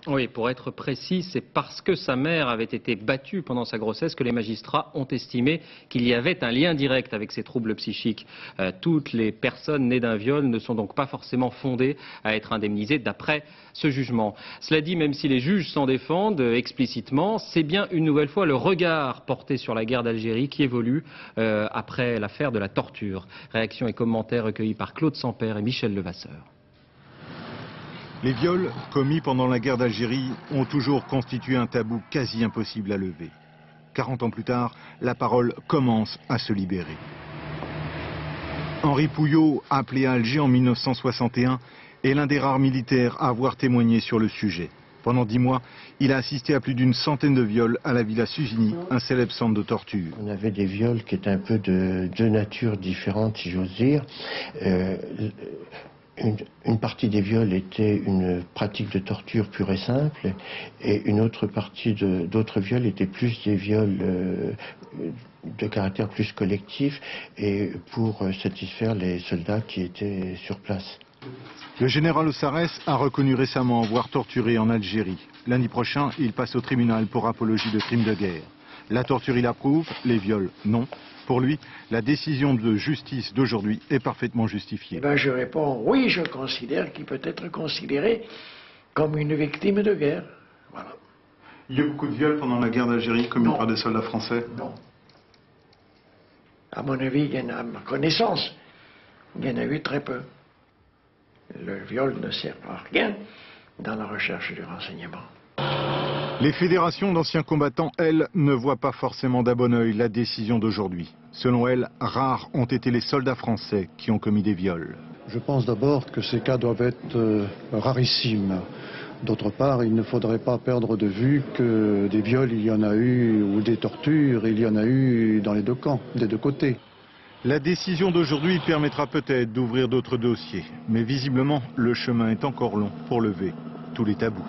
Oui, pour être précis, c'est parce que sa mère avait été battue pendant sa grossesse que les magistrats ont estimé qu'il y avait un lien direct avec ces troubles psychiques. Toutes les personnes nées d'un viol ne sont donc pas forcément fondées à être indemnisées d'après ce jugement. Cela dit, même si les juges s'en défendent explicitement, c'est bien une nouvelle fois le regard porté sur la guerre d'Algérie qui évolue après l'affaire de la torture. Réactions et commentaires recueillis par Claude Sampère et Michel Levasseur. Les viols commis pendant la guerre d'Algérie ont toujours constitué un tabou quasi impossible à lever. 40 ans plus tard, la parole commence à se libérer. Henri Pouillot, appelé à Alger en 1961, est l'un des rares militaires à avoir témoigné sur le sujet. Pendant 10 mois, il a assisté à plus d'une centaine de viols à la Villa Suzini, un célèbre centre de torture. On avait des viols qui étaient un peu de nature différente, si j'ose dire. Une partie des viols était une pratique de torture pure et simple, et une autre partie d'autres viols étaient plus des viols de caractère plus collectif et pour satisfaire les soldats qui étaient sur place. Le général Ossarès a reconnu récemment avoir torturé en Algérie. Lundi prochain, il passe au tribunal pour apologie de crimes de guerre. La torture, il approuve, les viols, non. Pour lui, la décision de justice d'aujourd'hui est parfaitement justifiée. Je réponds, oui, je considère qu'il peut être considéré comme une victime de guerre. Voilà. Il y a beaucoup de viols pendant la guerre d'Algérie commis par des soldats français? Non. À mon avis, à ma connaissance, il y en a eu très peu. Le viol ne sert à rien dans la recherche du renseignement. Les fédérations d'anciens combattants, elles, ne voient pas forcément d'un bon œil la décision d'aujourd'hui. Selon elles, rares ont été les soldats français qui ont commis des viols. Je pense d'abord que ces cas doivent être rarissimes. D'autre part, il ne faudrait pas perdre de vue que des viols, il y en a eu, ou des tortures, il y en a eu dans les deux camps, des deux côtés. La décision d'aujourd'hui permettra peut-être d'ouvrir d'autres dossiers. Mais visiblement, le chemin est encore long pour lever tous les tabous.